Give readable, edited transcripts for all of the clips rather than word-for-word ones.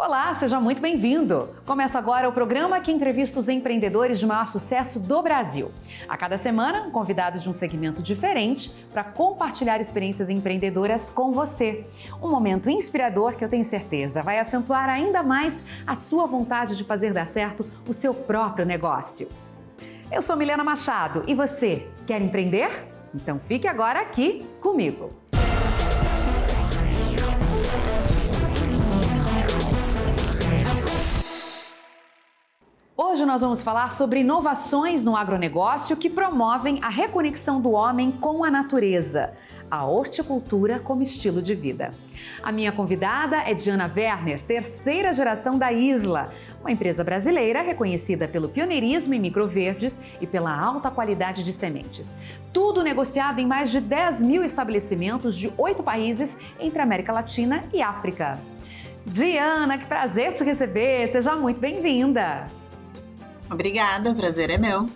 Olá, seja muito bem-vindo! Começa agora o programa que entrevista os empreendedores de maior sucesso do Brasil. A cada semana, um convidado de um segmento diferente para compartilhar experiências empreendedoras com você. Um momento inspirador que eu tenho certeza vai acentuar ainda mais a sua vontade de fazer dar certo o seu próprio negócio. Eu sou Milena Machado e você, quer empreender? Então fique agora aqui comigo! Hoje nós vamos falar sobre inovações no agronegócio que promovem a reconexão do homem com a natureza, a horticultura como estilo de vida. A minha convidada é Diana Werner, terceira geração da Isla, uma empresa brasileira reconhecida pelo pioneirismo em microverdes e pela alta qualidade de sementes. Tudo negociado em mais de 10 mil estabelecimentos de 8 países entre América Latina e África. Diana, que prazer te receber! Seja muito bem-vinda! Obrigada, o prazer é meu.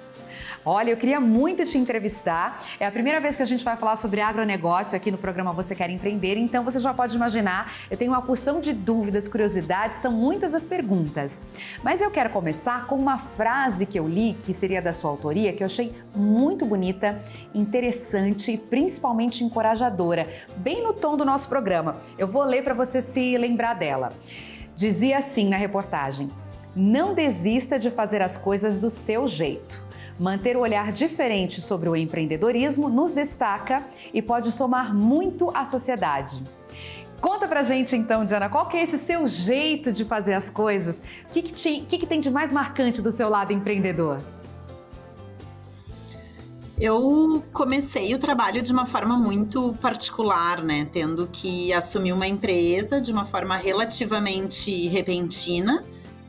Olha, eu queria muito te entrevistar. É a primeira vez que a gente vai falar sobre agronegócio aqui no programa Você Quer Empreender, então você já pode imaginar, eu tenho uma porção de dúvidas, curiosidades, são muitas as perguntas. Mas eu quero começar com uma frase que eu li, que seria da sua autoria, que eu achei muito bonita, interessante e principalmente encorajadora, bem no tom do nosso programa. Eu vou ler para você se lembrar dela. Dizia assim na reportagem: não desista de fazer as coisas do seu jeito. Manter o olhar diferente sobre o empreendedorismo nos destaca e pode somar muito à sociedade. Conta pra gente então, Diana, qual que é esse seu jeito de fazer as coisas? O que tem de mais marcante do seu lado empreendedor? Eu comecei o trabalho de uma forma muito particular, né? Tendo que assumir uma empresa de uma forma relativamente repentina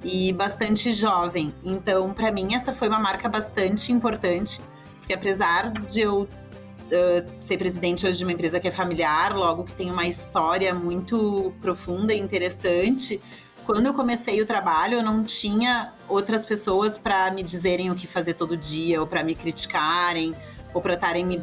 e bastante jovem. Então, para mim, essa foi uma marca bastante importante, porque apesar de eu ser presidente hoje de uma empresa que é familiar, logo que tem uma história muito profunda e interessante, quando eu comecei o trabalho, eu não tinha outras pessoas para me dizerem o que fazer todo dia, ou para me criticarem, ou para estarem me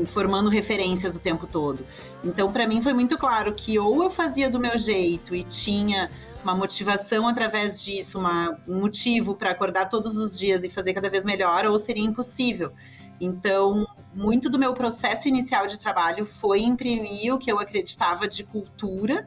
formando referências o tempo todo. Então, para mim, foi muito claro que ou eu fazia do meu jeito e tinha uma motivação através disso, um motivo para acordar todos os dias e fazer cada vez melhor, ou seria impossível. Então, muito do meu processo inicial de trabalho foi imprimir o que eu acreditava de cultura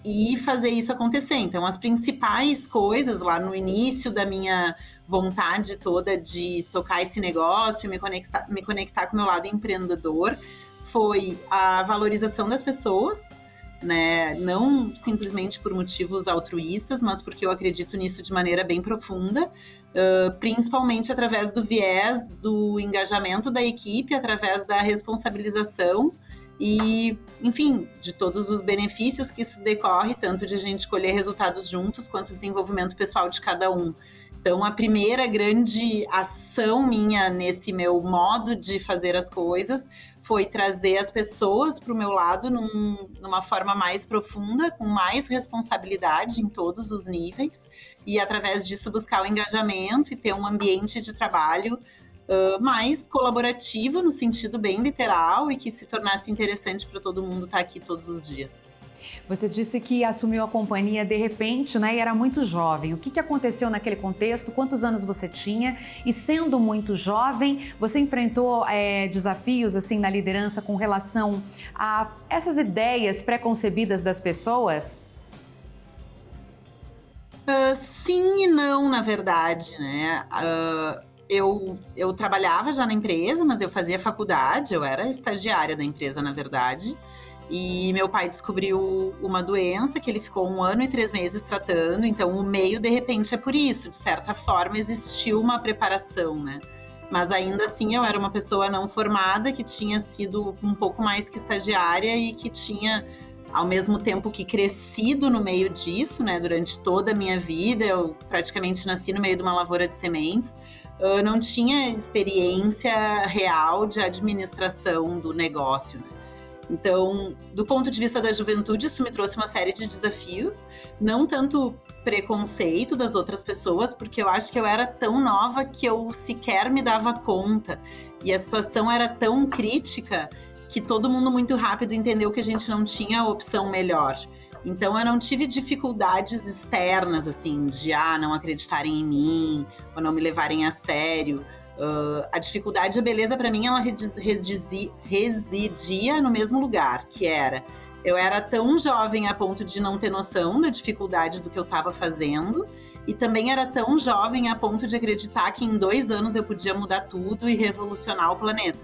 e fazer isso acontecer. Então, as principais coisas lá no início da minha vontade toda de tocar esse negócio, me conectar com o meu lado empreendedor, foi a valorização das pessoas, né? Não simplesmente por motivos altruístas, mas porque eu acredito nisso de maneira bem profunda, principalmente através do viés do engajamento da equipe, através da responsabilização e, enfim, de todos os benefícios que isso decorre, tanto de a gente colher resultados juntos, quanto o desenvolvimento pessoal de cada um. Então, a primeira grande ação minha nesse meu modo de fazer as coisas foi trazer as pessoas para o meu lado numa forma mais profunda, com mais responsabilidade em todos os níveis, e através disso buscar o engajamento e ter um ambiente de trabalho mais colaborativo, no sentido bem literal, e que se tornasse interessante para todo mundo estar aqui todos os dias. Você disse que assumiu a companhia de repente, né, e era muito jovem. O que aconteceu naquele contexto? Quantos anos você tinha? E sendo muito jovem, você enfrentou desafios assim na liderança com relação a essas ideias pré-concebidas das pessoas? Sim e não, na verdade, né? Eu trabalhava já na empresa, mas eu fazia faculdade, eu era estagiária da empresa, na verdade. E meu pai descobriu uma doença que ele ficou 1 ano e 3 meses tratando. Então, o meio, de repente, é por isso. De certa forma, existiu uma preparação, né? Mas, ainda assim, eu era uma pessoa não formada, que tinha sido um pouco mais que estagiária e que tinha, ao mesmo tempo que crescido no meio disso, né? Durante toda a minha vida, eu praticamente nasci no meio de uma lavoura de sementes. Eu não tinha experiência real de administração do negócio, né? Então, do ponto de vista da juventude, isso me trouxe uma série de desafios, não tanto preconceito das outras pessoas, porque eu acho que eu era tão nova que eu sequer me dava conta, e a situação era tão crítica que todo mundo muito rápido entendeu que a gente não tinha opção melhor. Então eu não tive dificuldades externas, assim, de não acreditarem em mim, ou não me levarem a sério. A dificuldade e a beleza, para mim, ela residia no mesmo lugar, que era... Eu era tão jovem a ponto de não ter noção da dificuldade do que eu estava fazendo, e também era tão jovem a ponto de acreditar que em 2 anos eu podia mudar tudo e revolucionar o planeta.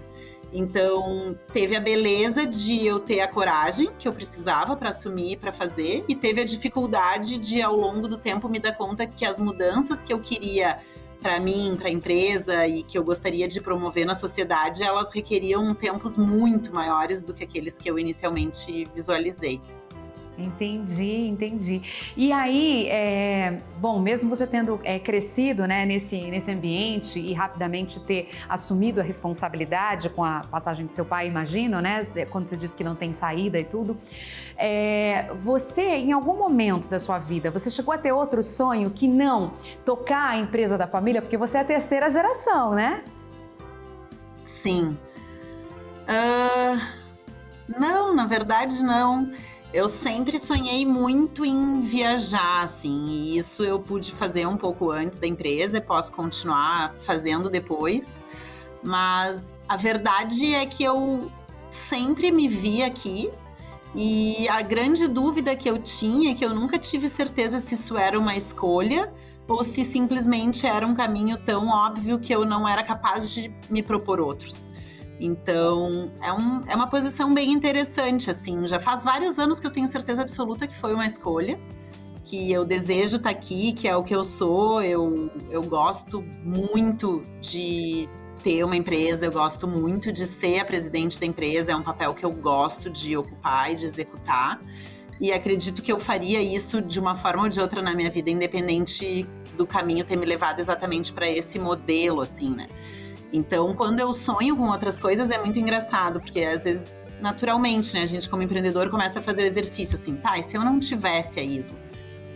Então, teve a beleza de eu ter a coragem que eu precisava para assumir, para fazer, e teve a dificuldade de, ao longo do tempo, me dar conta que as mudanças que eu queria para mim, para a empresa e que eu gostaria de promover na sociedade, elas requeriam tempos muito maiores do que aqueles que eu inicialmente visualizei. Entendi. E aí, bom, mesmo você tendo crescido, né, nesse ambiente e rapidamente ter assumido a responsabilidade com a passagem do seu pai, imagino, né, quando você disse que não tem saída e tudo, você, em algum momento da sua vida, você chegou a ter outro sonho que não tocar a empresa da família? Porque você é a 3ª geração, né? Sim. Não, na verdade não. Eu sempre sonhei muito em viajar, assim, e isso eu pude fazer um pouco antes da empresa e posso continuar fazendo depois. Mas a verdade é que eu sempre me vi aqui, e a grande dúvida que eu tinha é que eu nunca tive certeza se isso era uma escolha ou se simplesmente era um caminho tão óbvio que eu não era capaz de me propor outros. Então, é uma posição bem interessante, assim. Já faz vários anos que eu tenho certeza absoluta que foi uma escolha, que eu desejo estar aqui, que é o que eu sou. Eu gosto muito de ter uma empresa, eu gosto muito de ser a presidente da empresa, é um papel que eu gosto de ocupar e de executar. E acredito que eu faria isso de uma forma ou de outra na minha vida, independente do caminho ter me levado exatamente para esse modelo, assim, né? Então, quando eu sonho com outras coisas, é muito engraçado, porque às vezes, naturalmente, né, a gente como empreendedor começa a fazer o exercício assim, tá, e se eu não tivesse a Isla,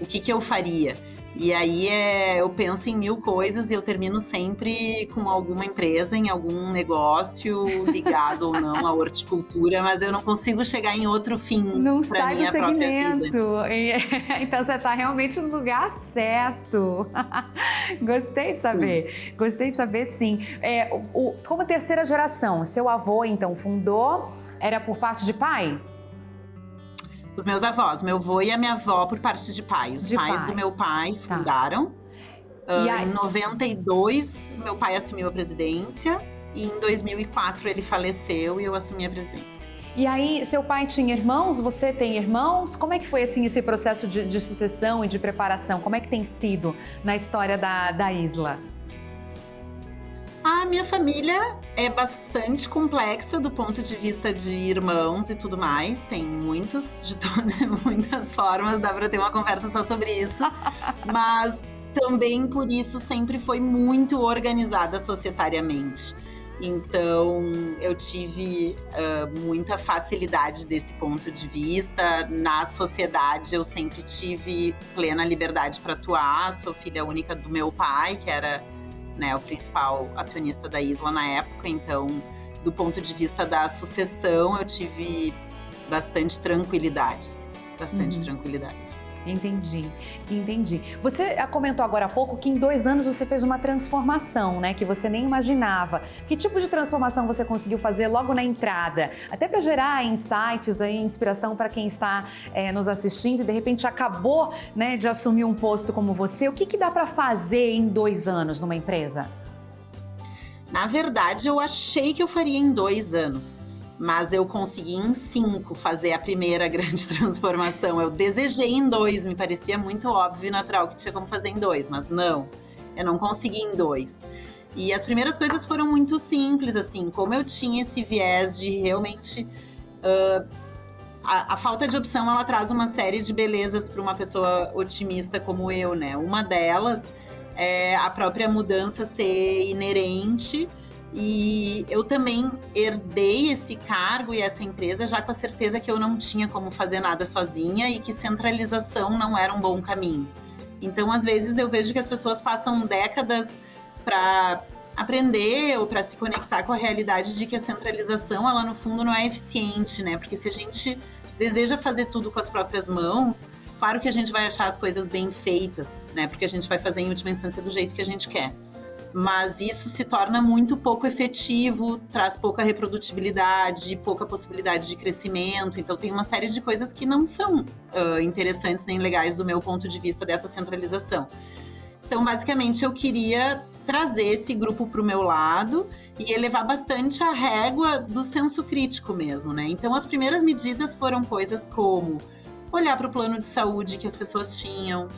o que eu faria? E aí eu penso em 1000 coisas e eu termino sempre com alguma empresa, em algum negócio ligado ou não à horticultura, mas eu não consigo chegar em outro fim para minha própria vida. Então você está realmente no lugar certo. Gostei de saber, sim. Como 3ª geração, seu avô então fundou, era por parte de pai? Os meus avós, meu avô e a minha avó por parte de pai. Os pais do meu pai fundaram. Em 92, meu pai assumiu a presidência. E em 2004 ele faleceu e eu assumi a presidência. E aí, seu pai tinha irmãos? Você tem irmãos? Como é que foi assim, esse processo de sucessão e de preparação? Como é que tem sido na história da Isla? A minha família é bastante complexa do ponto de vista de irmãos e tudo mais. Tem muitas formas, dá para ter uma conversa só sobre isso. Mas também por isso sempre foi muito organizada societariamente. Então eu tive muita facilidade desse ponto de vista. Na sociedade eu sempre tive plena liberdade para atuar. Sou filha única do meu pai, que era, né, o principal acionista da Isla na época. Então, do ponto de vista da sucessão, eu tive bastante tranquilidade. Tranquilidade. Entendi. Você comentou agora há pouco que em 2 anos você fez uma transformação, né? Que você nem imaginava. Que tipo de transformação você conseguiu fazer logo na entrada? Até para gerar insights, aí, inspiração para quem está nos assistindo e de repente acabou, né, de assumir um posto como você. O que dá para fazer em 2 anos numa empresa? Na verdade, eu achei que eu faria em 2 anos. Mas eu consegui em 5 fazer a primeira grande transformação. Eu desejei em 2, me parecia muito óbvio e natural que tinha como fazer em 2, mas não, eu não consegui em 2. E as primeiras coisas foram muito simples, assim, como eu tinha esse viés de realmente... a falta de opção, ela traz uma série de belezas para uma pessoa otimista como eu, né? Uma delas é a própria mudança ser inerente. E eu também herdei esse cargo e essa empresa já com a certeza que eu não tinha como fazer nada sozinha e que centralização não era um bom caminho. Então, às vezes, eu vejo que as pessoas passam décadas para aprender ou para se conectar com a realidade de que a centralização, ela no fundo não é eficiente, né? Porque se a gente deseja fazer tudo com as próprias mãos, claro que a gente vai achar as coisas bem feitas, né? Porque a gente vai fazer em última instância do jeito que a gente quer. Mas isso se torna muito pouco efetivo, traz pouca reprodutibilidade, pouca possibilidade de crescimento. Então tem uma série de coisas que não são interessantes nem legais do meu ponto de vista dessa centralização. Então, basicamente, eu queria trazer esse grupo para o meu lado e elevar bastante a régua do senso crítico mesmo, né? Então, as primeiras medidas foram coisas como olhar para o plano de saúde que as pessoas tinham,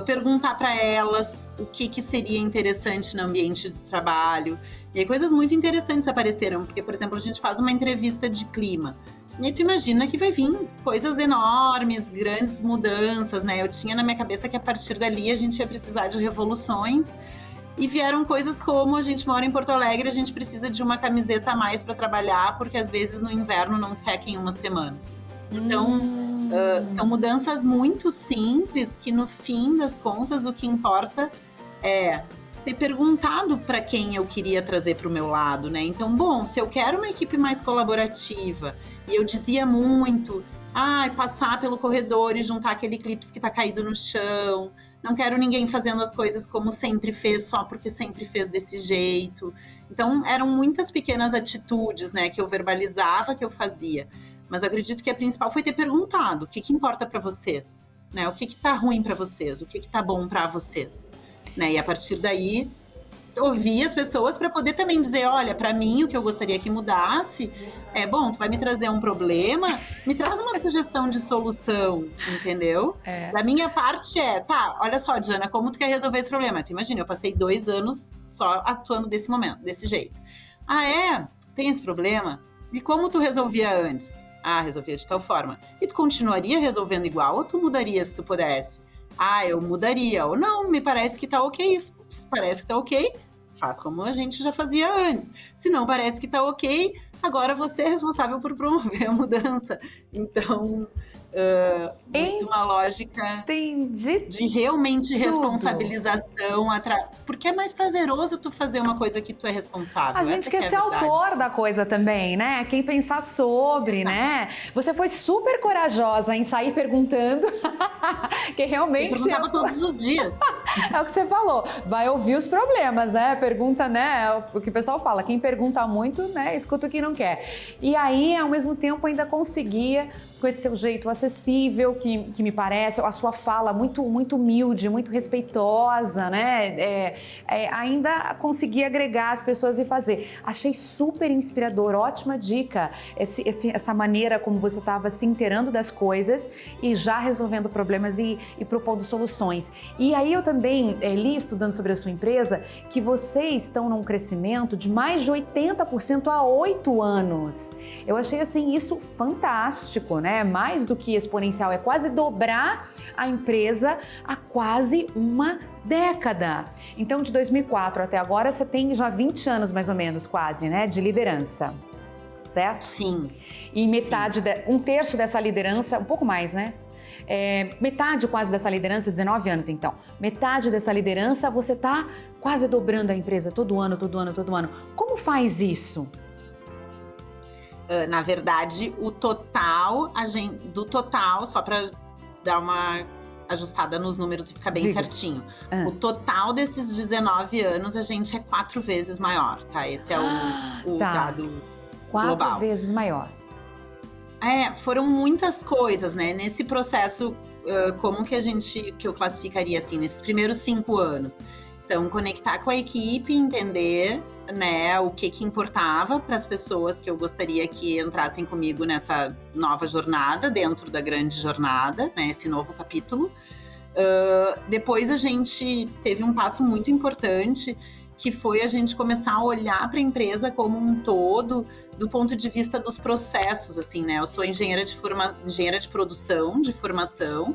perguntar para elas o que seria interessante no ambiente do trabalho. E aí coisas muito interessantes apareceram, porque, por exemplo, a gente faz uma entrevista de clima. E aí tu imagina que vai vir coisas enormes, grandes mudanças, né? Eu tinha na minha cabeça que a partir dali a gente ia precisar de revoluções. E vieram coisas como a gente mora em Porto Alegre, a gente precisa de uma camiseta a mais para trabalhar, porque às vezes no inverno não seca em uma semana. Então, são mudanças muito simples que, no fim das contas, o que importa é ter perguntado para quem eu queria trazer para o meu lado, né? Então, bom, se eu quero uma equipe mais colaborativa, e eu dizia muito, passar pelo corredor e juntar aquele clipe que está caído no chão, não quero ninguém fazendo as coisas como sempre fez, só porque sempre fez desse jeito. Então, eram muitas pequenas atitudes, né, que eu verbalizava, que eu fazia. Mas eu acredito que a principal foi ter perguntado o que importa para vocês, né? O que tá ruim para vocês, o que tá bom para vocês, né? E a partir daí ouvir as pessoas para poder também dizer, olha, para mim o que eu gostaria que mudasse é, bom, tu vai me trazer um problema, me traz uma sugestão de solução, entendeu? Da minha parte olha só, Diana, como tu quer resolver esse problema? Tu imagina, eu passei 2 anos só atuando desse momento, desse jeito. Tem esse problema? E como tu resolvia antes? Resolvia de tal forma. E tu continuaria resolvendo igual ou tu mudaria se tu pudesse? Eu mudaria. Ou não, me parece que tá ok isso. Se parece que tá ok, faz como a gente já fazia antes. Se não parece que tá ok, agora você é responsável por promover a mudança. Então, muito uma lógica de realmente responsabilização, porque é mais prazeroso tu fazer uma coisa que tu é responsável. A gente quer ser autor da coisa também, né? Quem pensar sobre, né? Você foi super corajosa em sair perguntando, que realmente... Eu perguntava todos os dias. É o que você falou, vai ouvir os problemas, né? Pergunta, né? O que o pessoal fala, quem pergunta muito, né? Escuta o que não quer. E aí, ao mesmo tempo, ainda conseguia, com esse seu jeito acessível, que me parece, a sua fala muito, muito humilde, muito respeitosa, né? Ainda conseguia agregar as pessoas e fazer. Achei super inspirador, ótima dica, essa maneira como você estava se inteirando das coisas e já resolvendo problemas e propondo soluções. E aí eu também li, estudando sobre a sua empresa, que vocês estão num crescimento de mais de 80% há 8 anos. Eu achei assim isso fantástico, né? Mais do que exponencial, é quase dobrar a empresa há quase uma década. Então, de 2004 até agora, você tem já 20 anos mais ou menos, quase, né, de liderança, certo? Sim. E metade, um terço dessa liderança, um pouco mais, né? Metade quase dessa liderança, 19 anos então, metade dessa liderança você tá quase dobrando a empresa todo ano. Como faz isso? Na verdade, do total, só para dar uma ajustada nos números e ficar bem certinho. O total desses 19 anos, a gente é 4 vezes maior, tá? Esse é o dado 4 global. 4 vezes maior. Foram muitas coisas, né? Nesse processo, como que eu classificaria assim, nesses primeiros 5 anos? Então, conectar com a equipe, entender, né, o que importava para as pessoas que eu gostaria que entrassem comigo nessa nova jornada, dentro da grande jornada, né, esse novo capítulo. Depois a gente teve um passo muito importante, que foi a gente começar a olhar para a empresa como um todo, do ponto de vista dos processos, assim, né? Eu sou engenheira de produção, de formação,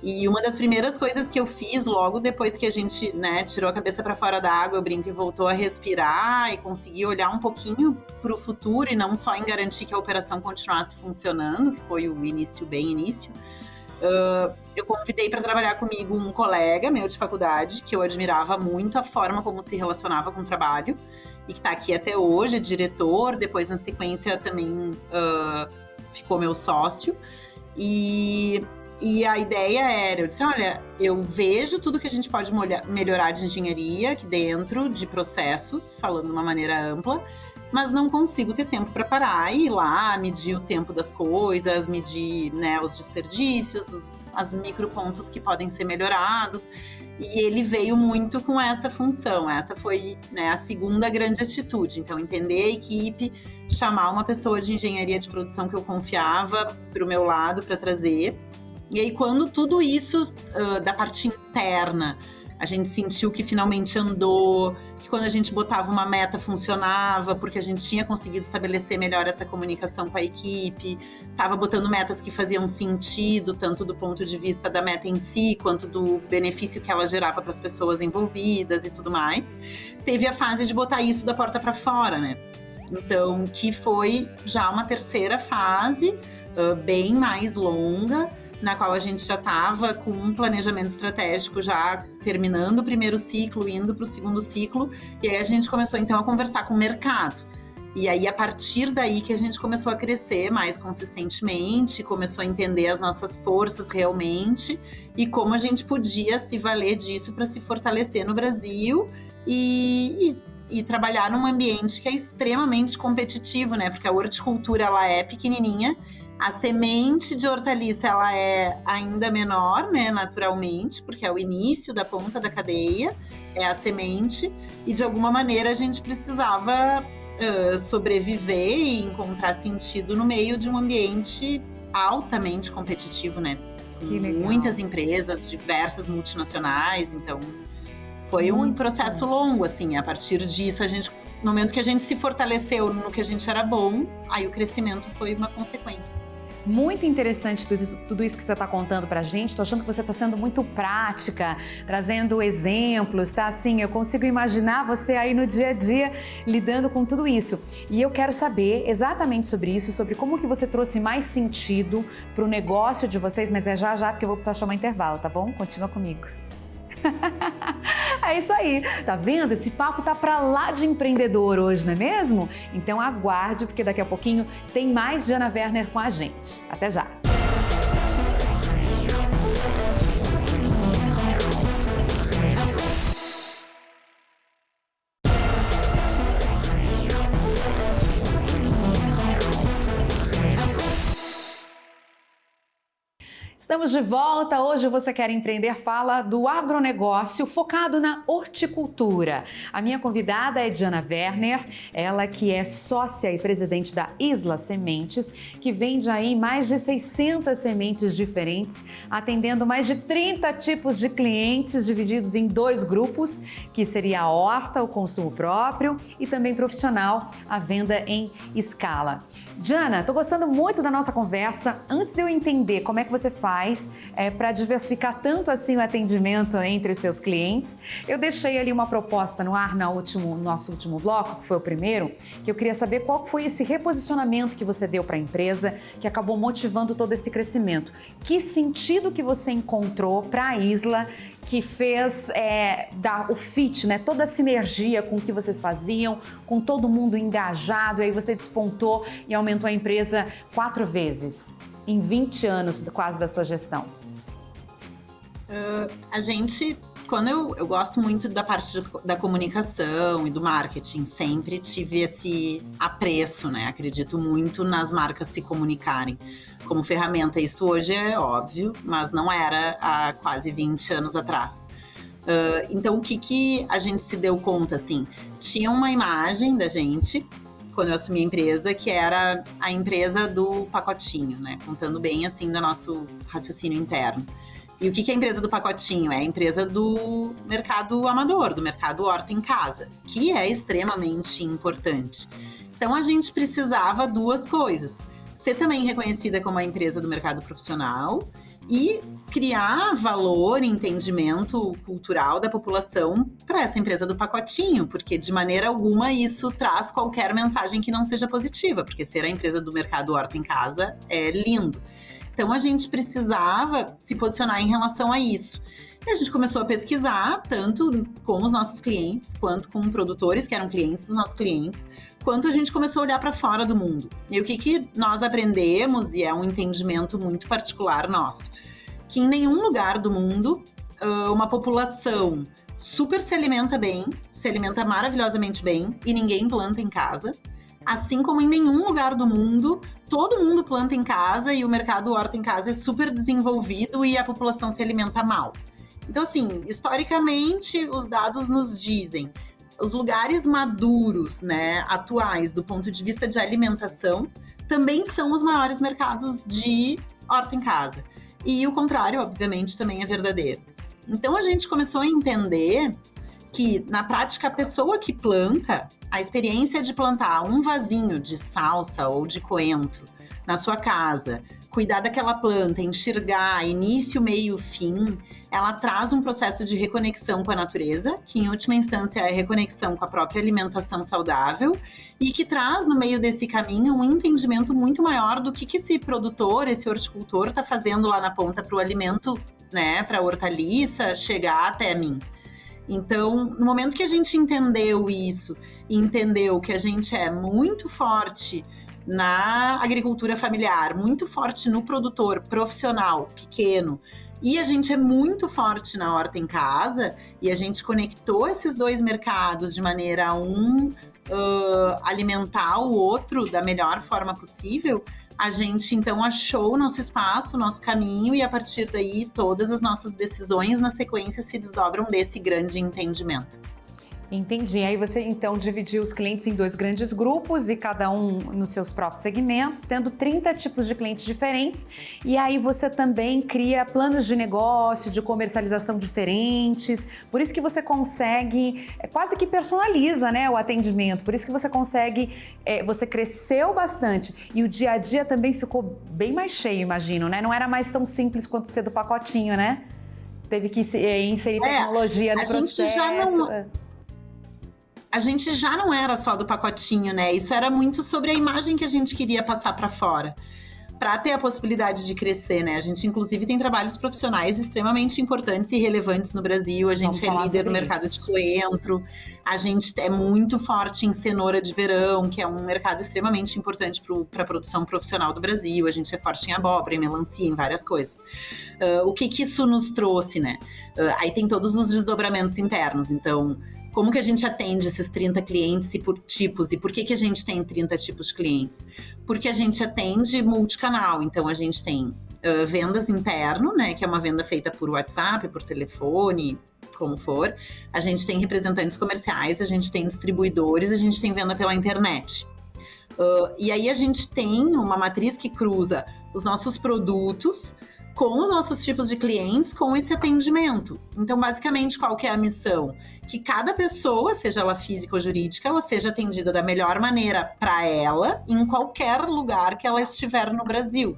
e uma das primeiras coisas que eu fiz logo depois que a gente, né, tirou a cabeça para fora da água, eu brinco, e voltou a respirar e conseguir olhar um pouquinho para o futuro e não só em garantir que a operação continuasse funcionando, que foi o início, bem início. Eu convidei para trabalhar comigo um colega meu de faculdade, que eu admirava muito a forma como se relacionava com o trabalho e que está aqui até hoje, é diretor, depois na sequência também ficou meu sócio. E a ideia era, eu disse, olha, eu vejo tudo que a gente pode melhorar de engenharia aqui dentro, de processos, falando de uma maneira ampla, mas não consigo ter tempo para parar e ir lá, medir o tempo das coisas, medir, né, os desperdícios, as micropontos que podem ser melhorados. E ele veio muito com essa função. Essa foi, né, a segunda grande atitude. Então, entender a equipe, chamar uma pessoa de engenharia de produção que eu confiava para o meu lado para trazer. E aí, quando tudo isso da parte interna, a gente sentiu que finalmente andou, que quando a gente botava uma meta funcionava, porque a gente tinha conseguido estabelecer melhor essa comunicação com a equipe, estava botando metas que faziam sentido, tanto do ponto de vista da meta em si, quanto do benefício que ela gerava para as pessoas envolvidas e tudo mais. Teve a fase de botar isso da porta para fora, né? Então, que foi já uma terceira fase, bem mais longa, na qual a gente já estava com um planejamento estratégico, já terminando o primeiro ciclo, indo para o segundo ciclo, e aí a gente começou então a conversar com o mercado. E aí, a partir daí que a gente começou a crescer mais consistentemente, começou a entender as nossas forças realmente e como a gente podia se valer disso para se fortalecer no Brasil e trabalhar num ambiente que é extremamente competitivo, né? Porque a horticultura, ela é pequenininha, a semente de hortaliça, ela é ainda menor, né, naturalmente, porque é o início da ponta da cadeia, é a semente, e de alguma maneira a gente precisava sobreviver e encontrar sentido no meio de um ambiente altamente competitivo, né? Com muitas empresas, diversas multinacionais, então foi um processo longo, assim. A partir disso, no momento que a gente se fortaleceu no que a gente era bom, aí o crescimento foi uma consequência. Muito interessante tudo isso que você está contando pra gente. Tô achando que você está sendo muito prática, trazendo exemplos, tá? Assim, eu consigo imaginar você aí no dia a dia lidando com tudo isso. E eu quero saber exatamente sobre isso, sobre como que você trouxe mais sentido pro negócio de vocês, mas é já porque eu vou precisar chamar intervalo, tá bom? Continua comigo. É isso aí, tá vendo? Esse papo tá pra lá de empreendedor hoje, não é mesmo? Então aguarde, porque daqui a pouquinho tem mais Diana Werner com a gente. Até já! Estamos de volta. Hoje Você Quer Empreender fala do agronegócio focado na horticultura. A minha convidada é Diana Werner, ela que é sócia e presidente da Isla Sementes, que vende aí mais de 600 sementes diferentes, atendendo mais de 30 tipos de clientes divididos em 2 grupos, que seria a horta, o consumo próprio, e também profissional, a venda em escala. Diana, tô gostando muito da nossa conversa. Antes de eu entender como é que você faz para diversificar tanto assim o atendimento entre os seus clientes, eu deixei ali uma proposta no ar no nosso último bloco, que foi o primeiro, que eu queria saber qual foi esse reposicionamento que você deu para a empresa, que acabou motivando todo esse crescimento. Que sentido que você encontrou para a Isla que fez dar o fit, né? Toda a sinergia com o que vocês faziam, com todo mundo engajado, e aí você despontou e aumentou a empresa 4 vezes em 20 anos quase da sua gestão? A gente, quando eu gosto muito da parte da comunicação e do marketing, sempre tive esse apreço, né? Acredito muito nas marcas se comunicarem como ferramenta. Isso hoje é óbvio, mas não era há quase 20 anos atrás. Então, o que a gente se deu conta, assim? Tinha uma imagem da gente, quando eu assumi a empresa, que era a empresa do pacotinho, né? Contando bem, assim, do nosso raciocínio interno. E o que é a empresa do pacotinho? É a empresa do mercado amador, do mercado horta em casa, que é extremamente importante. Então, a gente precisava 2 coisas. Ser também reconhecida como a empresa do mercado profissional e criar valor e entendimento cultural da população para essa empresa do pacotinho, porque de maneira alguma isso traz qualquer mensagem que não seja positiva, porque ser a empresa do mercado horta em casa é lindo. Então a gente precisava se posicionar em relação a isso. E a gente começou a pesquisar, tanto com os nossos clientes, quanto com produtores que eram clientes dos nossos clientes, quanto a gente começou a olhar para fora do mundo. E o que nós aprendemos, e é um entendimento muito particular nosso, que em nenhum lugar do mundo uma população super se alimenta bem, se alimenta maravilhosamente bem, e ninguém planta em casa. Assim como em nenhum lugar do mundo, todo mundo planta em casa e o mercado horta em casa é super desenvolvido e a população se alimenta mal. Então, assim, historicamente, os dados nos dizem, os lugares maduros, né, atuais, do ponto de vista de alimentação, também são os maiores mercados de horta em casa. E o contrário, obviamente, também é verdadeiro. Então, a gente começou a entender que, na prática, a pessoa que planta, a experiência de plantar um vasinho de salsa ou de coentro na sua casa, cuidar daquela planta, enxergar início, meio, fim, ela traz um processo de reconexão com a natureza, que em última instância é a reconexão com a própria alimentação saudável, e que traz no meio desse caminho um entendimento muito maior do que esse produtor, esse horticultor está fazendo lá na ponta para o alimento, né, para a hortaliça chegar até mim. Então, no momento que a gente entendeu isso e entendeu que a gente é muito forte na agricultura familiar, muito forte no produtor profissional, pequeno, e a gente é muito forte na horta em casa, e a gente conectou esses dois mercados de maneira a alimentar o outro da melhor forma possível, a gente então achou o nosso espaço, o nosso caminho, e a partir daí todas as nossas decisões na sequência se desdobram desse grande entendimento. Entendi. Aí você então dividiu os clientes em 2 grandes grupos e cada um nos seus próprios segmentos, tendo 30 tipos de clientes diferentes. E aí você também cria planos de negócio, de comercialização diferentes. Por isso que você consegue, quase que personaliza, né, o atendimento. Por isso que você consegue, você cresceu bastante. E o dia a dia também ficou bem mais cheio, imagino, né? Não era mais tão simples quanto ser do pacotinho, né? Teve que inserir tecnologia no processo. A gente já não era só do pacotinho, né? Isso era muito sobre a imagem que a gente queria passar para fora, para ter a possibilidade de crescer, né? A gente, inclusive, tem trabalhos profissionais extremamente importantes e relevantes no Brasil. A gente é líder no mercado de coentro. A gente é muito forte em cenoura de verão, que é um mercado extremamente importante para a produção profissional do Brasil. A gente é forte em abóbora, em melancia, em várias coisas. O que isso nos trouxe, né? Aí tem todos os desdobramentos internos. Então, como que a gente atende esses 30 clientes e por tipos? E por que a gente tem 30 tipos de clientes? Porque a gente atende multicanal. Então, a gente tem vendas interno, né? Que é uma venda feita por WhatsApp, por telefone, como for. A gente tem representantes comerciais, a gente tem distribuidores, a gente tem venda pela internet. E aí a gente tem uma matriz que cruza os nossos produtos com os nossos tipos de clientes, com esse atendimento. Então, basicamente, qual que é a missão? Que cada pessoa, seja ela física ou jurídica, ela seja atendida da melhor maneira para ela, em qualquer lugar que ela estiver no Brasil.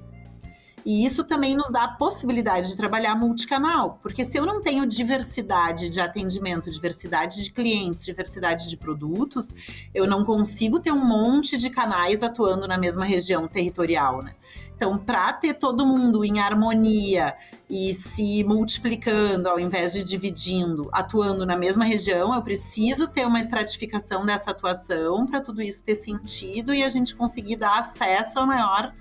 E isso também nos dá a possibilidade de trabalhar multicanal, porque se eu não tenho diversidade de atendimento, diversidade de clientes, diversidade de produtos, eu não consigo ter um monte de canais atuando na mesma região territorial, né? Então, para ter todo mundo em harmonia e se multiplicando ao invés de dividindo, atuando na mesma região, eu preciso ter uma estratificação dessa atuação para tudo isso ter sentido e a gente conseguir dar acesso à maior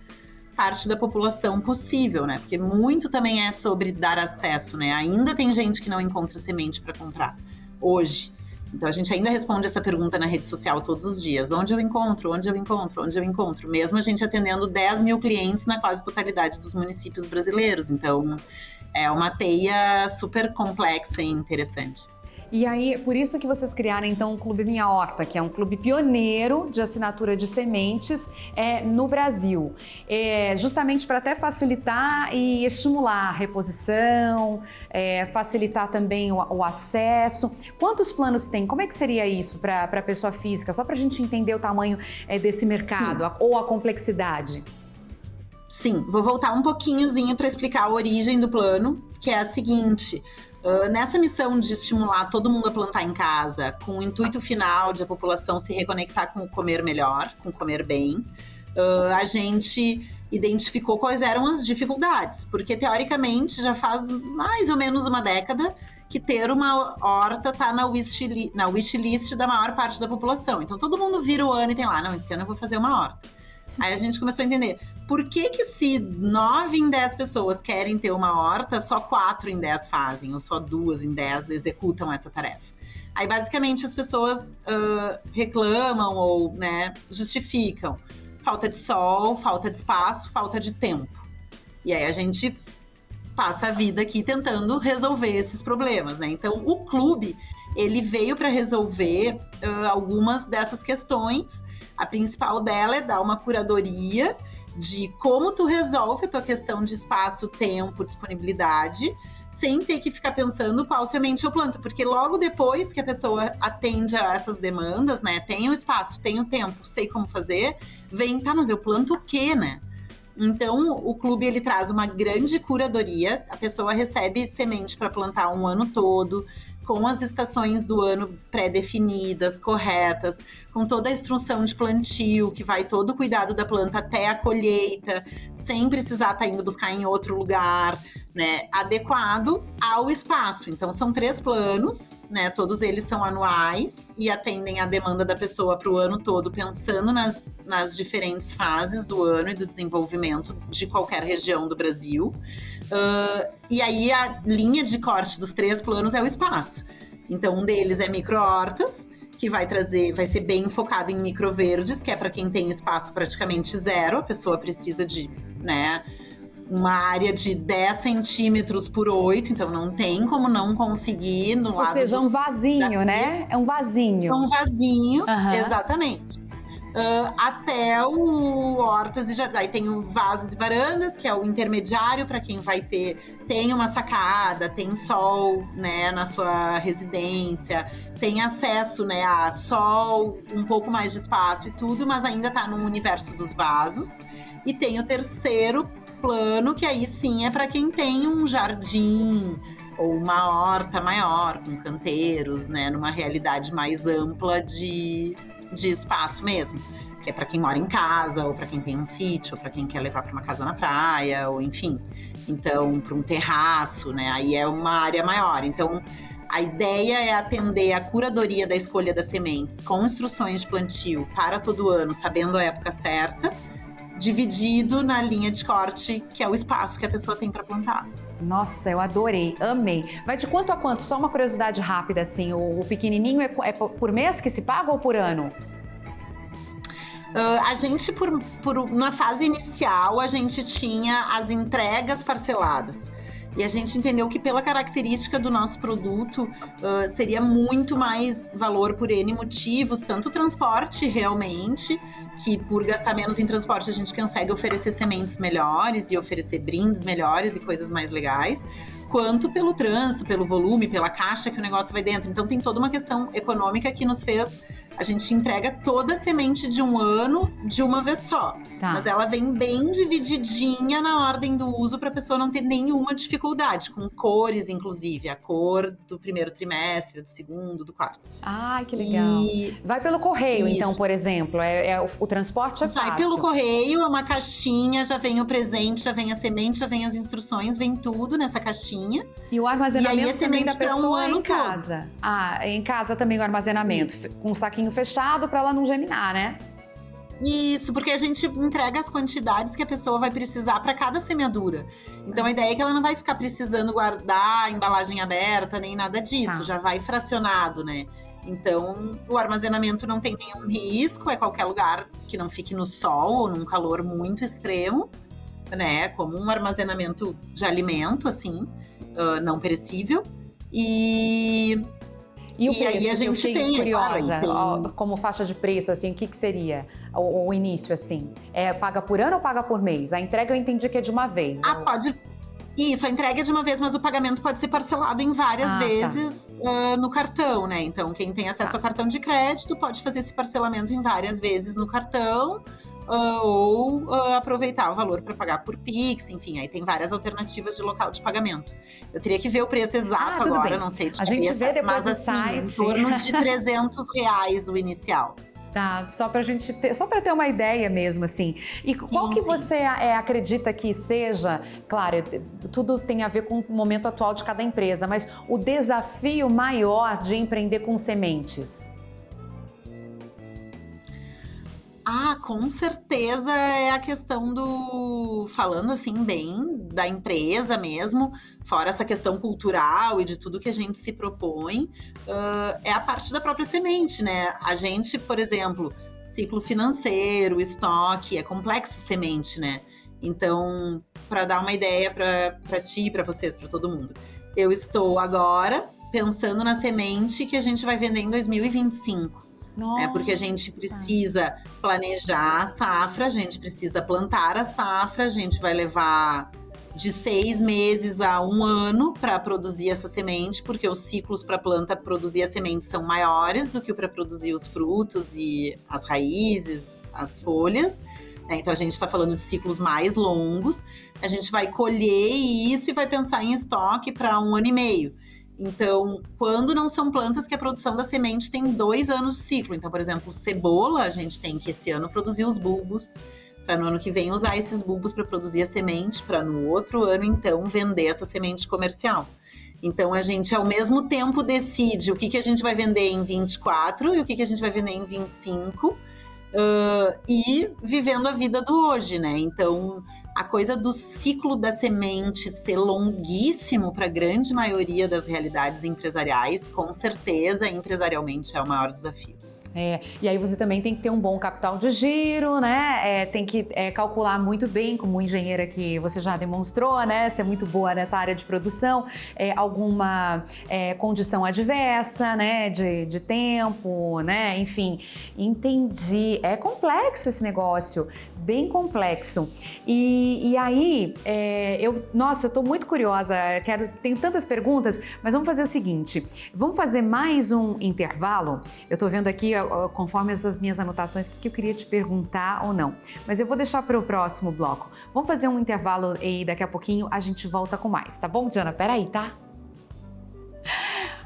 parte da população possível, né? Porque muito também é sobre dar acesso, né? Ainda tem gente que não encontra semente para comprar hoje. Então, a gente ainda responde essa pergunta na rede social todos os dias. Onde eu encontro? Onde eu encontro? Onde eu encontro? Mesmo a gente atendendo 10 mil clientes na quase totalidade dos municípios brasileiros. Então, é uma teia super complexa e interessante. E aí, por isso que vocês criaram, então, o Clube Minha Horta, que é um clube pioneiro de assinatura de sementes no Brasil. Justamente para até facilitar e estimular a reposição, facilitar também o acesso. Quantos planos tem? Como é que seria isso para a pessoa física? Só para a gente entender o tamanho desse mercado ou a complexidade. Sim, vou voltar um pouquinhozinho para explicar a origem do plano, que é a seguinte... nessa missão de estimular todo mundo a plantar em casa, com o intuito final de a população se reconectar com o comer melhor, com o comer bem, a gente identificou quais eram as dificuldades, porque teoricamente já faz mais ou menos uma década que ter uma horta tá na wishlist da maior parte da população. Então todo mundo vira o ano e tem lá, não, esse ano eu vou fazer uma horta. Aí a gente começou a entender, por que se 9 em 10 pessoas querem ter uma horta, só 4 em 10 fazem, ou só 2 em 10 executam essa tarefa? Aí basicamente as pessoas reclamam ou, né, justificam. Falta de sol, falta de espaço, falta de tempo. E aí a gente passa a vida aqui tentando resolver esses problemas, né? Então, o clube, ele veio para resolver algumas dessas questões. A principal dela é dar uma curadoria de como tu resolve a tua questão de espaço, tempo, disponibilidade, sem ter que ficar pensando qual semente eu planto. Porque logo depois que a pessoa atende a essas demandas, né? Tem o espaço, tem o tempo, sei como fazer, vem, tá, mas eu planto o quê, né? Então, o clube, ele traz uma grande curadoria. A pessoa recebe semente para plantar um ano todo, com as estações do ano pré-definidas, corretas, com toda a instrução de plantio, que vai todo o cuidado da planta até a colheita, sem precisar estar indo buscar em outro lugar, né, adequado ao espaço. Então, são 3 planos, né, todos eles são anuais e atendem à demanda da pessoa para o ano todo, pensando nas diferentes fases do ano e do desenvolvimento de qualquer região do Brasil. E aí, a linha de corte dos 3 planos é o espaço. Então, um deles é micro-hortas, que vai ser bem focado em microverdes, que é para quem tem espaço praticamente zero. A pessoa precisa de, né, uma área de 10 centímetros por 8, então não tem como não conseguir no lado. Ou seja, um vasinho, né? É um vasinho. É um vasinho, exatamente. Até o hortas e jardim. Aí tem o vasos e varandas, que é o intermediário para quem tem uma sacada, tem sol, né, na sua residência, tem acesso, né, a sol, um pouco mais de espaço e tudo, mas ainda tá no universo dos vasos. E tem o terceiro plano, que aí sim é para quem tem um jardim ou uma horta maior, com canteiros, né, numa realidade mais ampla de espaço mesmo, que é para quem mora em casa, ou para quem tem um sítio, ou para quem quer levar para uma casa na praia, ou enfim, então para um terraço, né? Aí é uma área maior. Então a ideia é atender a curadoria da escolha das sementes com instruções de plantio para todo ano, sabendo a época certa, dividido na linha de corte, que é o espaço que a pessoa tem para plantar. Nossa, eu adorei, amei. Vai de quanto a quanto? Só uma curiosidade rápida, assim, o pequenininho é por mês que se paga ou por ano? A gente, na fase inicial, a gente tinha as entregas parceladas. E a gente entendeu que pela característica do nosso produto, seria muito mais valor por N motivos, tanto o transporte realmente, que por gastar menos em transporte a gente consegue oferecer sementes melhores e oferecer brindes melhores e coisas mais legais, quanto pelo trânsito, pelo volume, pela caixa que o negócio vai dentro. Então tem toda uma questão econômica que nos fez. A gente entrega toda a semente de um ano de uma vez só. Tá. Mas ela vem bem divididinha na ordem do uso para a pessoa não ter nenhuma dificuldade, com cores, inclusive. A cor do primeiro trimestre, do segundo, do quarto. Ai, que legal. Vai pelo correio, então, por exemplo. O transporte é fácil. Vai pelo correio, é uma caixinha, já vem o presente, já vem a semente, já vem as instruções, vem tudo nessa caixinha. E o armazenamento também da pessoa em casa. Em casa também o armazenamento. Isso. Com um saquinho fechado para ela não germinar, né? Isso, porque a gente entrega as quantidades que a pessoa vai precisar para cada semeadura. Então a ideia é que ela não vai ficar precisando guardar a embalagem aberta, nem nada disso. Já vai fracionado, né? Então o armazenamento não tem nenhum risco, é qualquer lugar que não fique no sol ou num calor muito extremo, né? Como um armazenamento de alimento, assim, não perecível. E o preço, aí a gente tem, curiosa, como faixa de preço, assim, o que seria o início, assim? Paga por ano ou paga por mês? A entrega eu entendi que é de uma vez. Pode. Isso, a entrega é de uma vez, mas o pagamento pode ser parcelado em várias vezes no cartão, né? Então, quem tem acesso ao cartão de crédito pode fazer esse parcelamento em várias vezes no cartão, ou aproveitar o valor para pagar por Pix, enfim, aí tem várias alternativas de local de pagamento. Eu teria que ver o preço exato agora, não sei de cabeça, gente vê depois mas do assim, site. em torno de R$300 o inicial. Tá, só pra gente ter, só para ter uma ideia mesmo, assim. E qual que você acredita que seja, claro, tudo tem a ver com o momento atual de cada empresa, mas o desafio maior de empreender com sementes? Com certeza é a questão falando assim bem da empresa mesmo, fora essa questão cultural e de tudo que a gente se propõe, é a parte da própria semente, né? A gente, por exemplo, ciclo financeiro, estoque, é complexo semente, né? Então, para dar uma ideia para ti, para vocês, para todo mundo, eu estou agora pensando na semente que a gente vai vender em 2025. Porque a gente precisa planejar a safra, a gente precisa plantar a safra, a gente vai levar de 6 meses a 1 ano para produzir essa semente, porque os ciclos para a planta produzir a semente são maiores do que para produzir os frutos e as raízes, as folhas. Então a gente está falando de ciclos mais longos. A gente vai colher isso e vai pensar em estoque para 1 ano e meio. Então, quando não são plantas que a produção da semente tem 2 anos de ciclo. Então, por exemplo, cebola, a gente tem que esse ano produzir os bulbos, para no ano que vem usar esses bulbos para produzir a semente, para no outro ano, então, vender essa semente comercial. Então, a gente, ao mesmo tempo, decide o que a gente vai vender em 24 e o que a gente vai vender em 25, e vivendo a vida do hoje, né? Então, a coisa do ciclo da semente ser longuíssimo para a grande maioria das realidades empresariais, com certeza, empresarialmente é o maior desafio. E aí você também tem que ter um bom capital de giro, né? Tem que calcular muito bem, como engenheira que você já demonstrou, né? Ser muito boa nessa área de produção, alguma condição adversa, né? De tempo, né? Enfim, entendi. É complexo esse negócio, bem complexo. E aí, eu tô muito curiosa, tenho tantas perguntas, mas vamos fazer o seguinte, vamos fazer mais um intervalo. Eu tô vendo aqui, conforme as minhas anotações, o que eu queria te perguntar ou não. Mas eu vou deixar para o próximo bloco. Vamos fazer um intervalo e daqui a pouquinho a gente volta com mais, tá bom, Diana? Peraí, tá?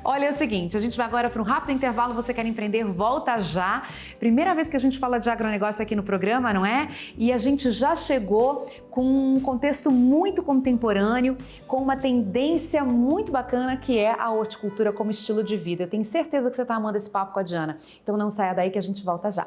Olha, é o seguinte, a gente vai agora para um rápido intervalo. Você quer empreender? Volta já. Primeira vez que a gente fala de agronegócio aqui no programa, não é? E a gente já chegou com um contexto muito contemporâneo, com uma tendência muito bacana que é a horticultura como estilo de vida. Eu tenho certeza que você está amando esse papo com a Diana. Então não saia daí que a gente volta já.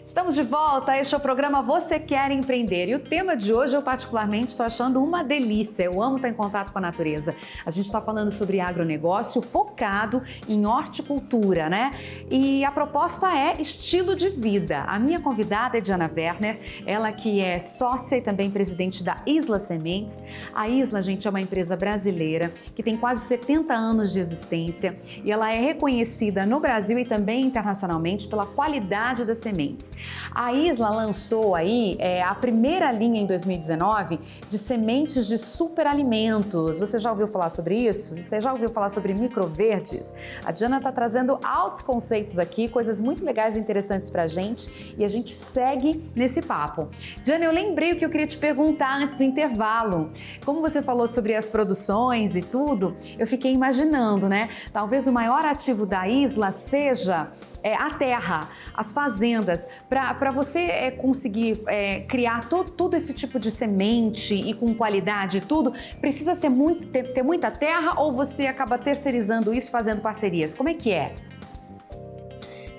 Estamos de volta, este é o programa Você Quer Empreender e o tema de hoje eu particularmente estou achando uma delícia, eu amo estar em contato com a natureza. A gente está falando sobre agronegócio focado em horticultura, né? E a proposta é estilo de vida. A minha convidada é Diana Werner, ela que é sócia e também presidente da Isla Sementes. A Isla, gente, é uma empresa brasileira que tem quase 70 anos de existência e ela é reconhecida no Brasil e também internacionalmente pela qualidade das sementes. A Isla lançou aí a primeira linha em 2019 de sementes de superalimentos. Você já ouviu falar sobre isso? Você já ouviu falar sobre microverdes? A Diana está trazendo altos conceitos aqui, coisas muito legais e interessantes pra gente e a gente segue nesse papo. Diana, eu lembrei o que eu queria te perguntar antes do intervalo. Como você falou sobre as produções e tudo, eu fiquei imaginando, né? Talvez o maior ativo da Isla seja a terra, as fazendas, para você conseguir criar todo esse tipo de semente e com qualidade e tudo, precisa ter muita terra ou você acaba terceirizando isso, fazendo parcerias? Como é que é?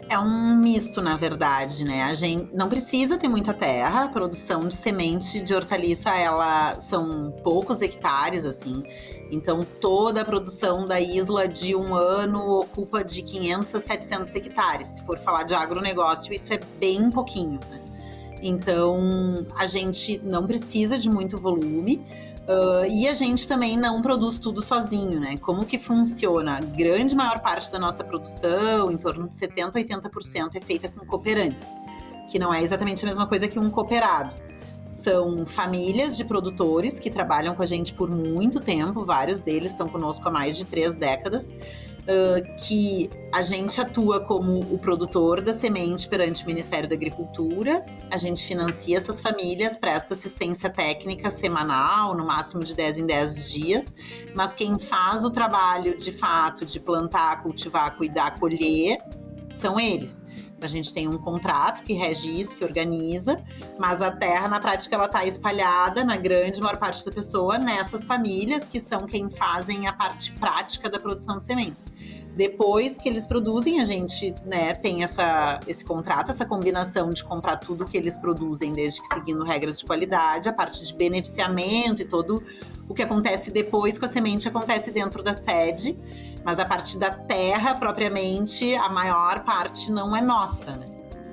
É um misto, na verdade, né? A gente não precisa ter muita terra. A produção de semente de hortaliça, são poucos hectares, assim. Então, toda a produção da Isla de 1 ano ocupa de 500 a 700 hectares. Se for falar de agronegócio, isso é bem pouquinho, né? Então, a gente não precisa de muito volume. E a gente também não produz tudo sozinho, né? Como que funciona? A grande maior parte da nossa produção, em torno de 70% a 80%, é feita com cooperantes, que não é exatamente a mesma coisa que um cooperado. são famílias de produtores que trabalham com a gente por muito tempo, vários deles estão conosco há mais de 3 décadas, que a gente atua como o produtor da semente perante o Ministério da Agricultura, a gente financia essas famílias, presta assistência técnica semanal, no máximo de 10 em 10 dias, mas quem faz o trabalho de fato de plantar, cultivar, cuidar, colher, são eles. A gente tem um contrato que rege isso, que organiza, mas a terra, na prática, ela está espalhada, na grande maior parte da pessoa, nessas famílias que são quem fazem a parte prática da produção de sementes. Depois que eles produzem, a gente, né, tem esse contrato, essa combinação de comprar tudo que eles produzem, desde que seguindo regras de qualidade, a parte de beneficiamento e todo o que acontece depois com a semente acontece dentro da sede, mas a parte da terra, propriamente, a maior parte não é nossa, né?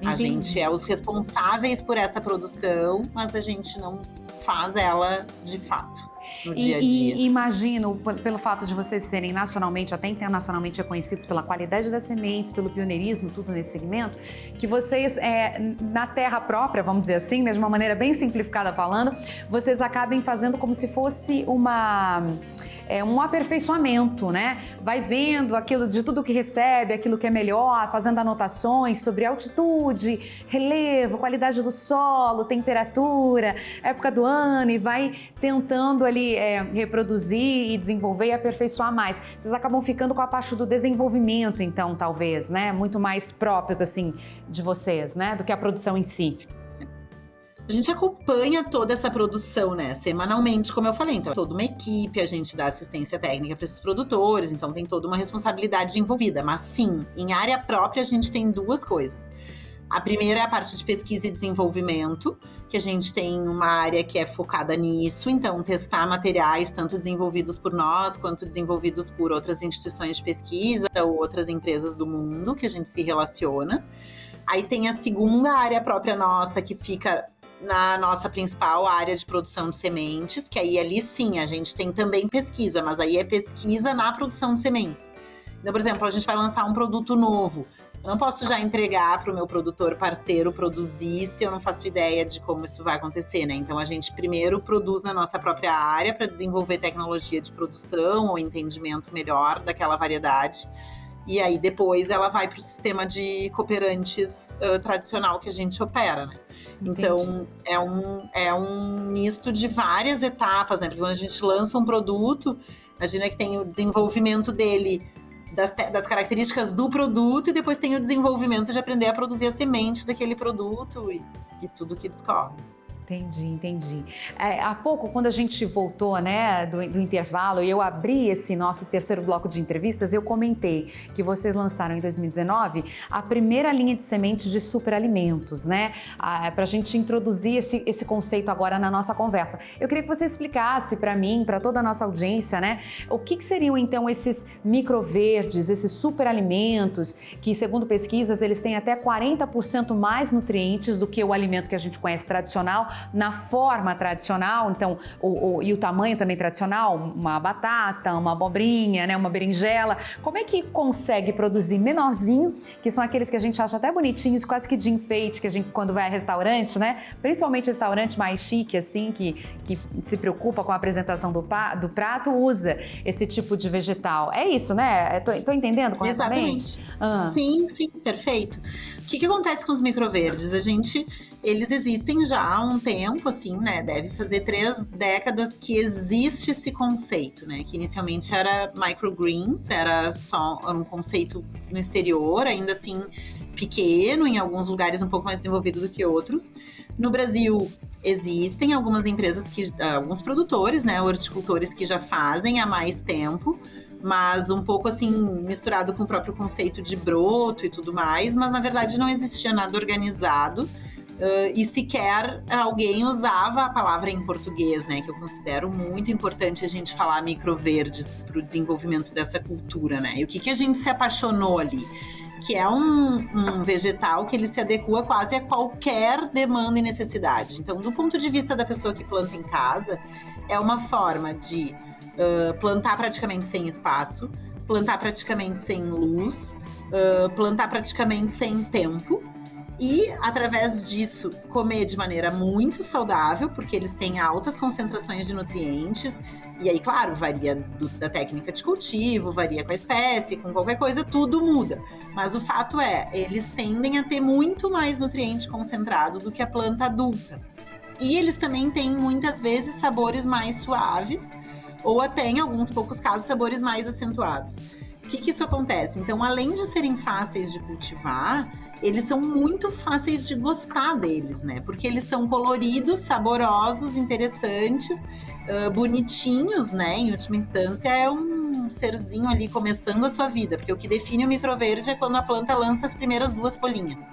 A gente é os responsáveis por essa produção, mas a gente não faz ela de fato no dia a dia. E imagino, pelo fato de vocês serem nacionalmente, até internacionalmente reconhecidos pela qualidade das sementes, pelo pioneirismo, tudo nesse segmento, que vocês, na terra própria, vamos dizer assim, né, de uma maneira bem simplificada falando, vocês acabem fazendo como se fosse um aperfeiçoamento, né? Vai vendo aquilo de tudo que recebe, aquilo que é melhor, fazendo anotações sobre altitude, relevo, qualidade do solo, temperatura, época do ano, e vai tentando ali reproduzir e desenvolver e aperfeiçoar mais. Vocês acabam ficando com a parte do desenvolvimento, então, talvez, né? Muito mais próprios, assim, de vocês, né? Do que a produção em si. A gente acompanha toda essa produção, né, semanalmente, como eu falei. Então, toda uma equipe, a gente dá assistência técnica para esses produtores, então tem toda uma responsabilidade envolvida. Mas sim, em área própria a gente tem 2 coisas. A primeira é a parte de pesquisa e desenvolvimento, que a gente tem uma área que é focada nisso, então testar materiais tanto desenvolvidos por nós, quanto desenvolvidos por outras instituições de pesquisa ou outras empresas do mundo, que a gente se relaciona. Aí tem a segunda área própria nossa, que fica na nossa principal área de produção de sementes, que aí ali sim, a gente tem também pesquisa, mas aí é pesquisa na produção de sementes. Então, por exemplo, a gente vai lançar um produto novo. Eu não posso já entregar para o meu produtor parceiro produzir se eu não faço ideia de como isso vai acontecer, né? Então, a gente primeiro produz na nossa própria área para desenvolver tecnologia de produção ou entendimento melhor daquela variedade. E aí, depois, ela vai para o sistema de cooperantes tradicional que a gente opera, né? Entendi. Então, é um misto de várias etapas, né? Porque quando a gente lança um produto, imagina que tem o desenvolvimento dele, das características do produto, e depois tem o desenvolvimento de aprender a produzir a semente daquele produto e tudo que descobre. Entendi. Há pouco, quando a gente voltou, né, do intervalo, e eu abri esse nosso terceiro bloco de entrevistas, eu comentei que vocês lançaram em 2019 a primeira linha de sementes de superalimentos, né? Para a gente introduzir esse conceito agora na nossa conversa. Eu queria que você explicasse para mim, para toda a nossa audiência, né, o que seriam então esses microverdes, esses superalimentos, que segundo pesquisas eles têm até 40% mais nutrientes do que o alimento que a gente conhece tradicional, na forma tradicional, então, e o tamanho também tradicional, uma batata, uma abobrinha, né, uma berinjela. Como é que consegue produzir menorzinho, que são aqueles que a gente acha até bonitinhos, quase que de enfeite, que a gente, quando vai a restaurante, né, principalmente restaurante mais chique, assim, que se preocupa com a apresentação do prato, usa esse tipo de vegetal. É isso, né? Tô entendendo corretamente? Exatamente. Sim, perfeito. O que acontece com os microverdes? Eles existem já há um tempo, assim, né? Deve fazer 3 décadas que existe esse conceito, né? Que inicialmente era microgreens, era só um conceito no exterior, ainda assim pequeno, em alguns lugares um pouco mais desenvolvido do que outros. No Brasil existem algumas empresas, alguns produtores, né? Horticultores que já fazem há mais tempo, mas um pouco assim misturado com o próprio conceito de broto e tudo mais, mas na verdade não existia nada organizado. E sequer alguém usava a palavra em português, né? Que eu considero muito importante a gente falar microverdes para o desenvolvimento dessa cultura, né? E o que a gente se apaixonou ali? Que é um vegetal que ele se adequa quase a qualquer demanda e necessidade. Então, do ponto de vista da pessoa que planta em casa, é uma forma de plantar praticamente sem espaço, plantar praticamente sem luz, plantar praticamente sem tempo, E, através disso, comer de maneira muito saudável, porque eles têm altas concentrações de nutrientes. E aí, claro, varia da técnica de cultivo, varia com a espécie, com qualquer coisa, tudo muda. Mas o fato é, eles tendem a ter muito mais nutriente concentrado do que a planta adulta. E eles também têm, muitas vezes, sabores mais suaves, ou até, em alguns poucos casos, sabores mais acentuados. O que isso acontece? Então, além de serem fáceis de cultivar, eles são muito fáceis de gostar deles, né? Porque eles são coloridos, saborosos, interessantes, bonitinhos, né? Em última instância, é um serzinho ali começando a sua vida. Porque o que define o microverde é quando a planta lança as primeiras 2 folhinhas,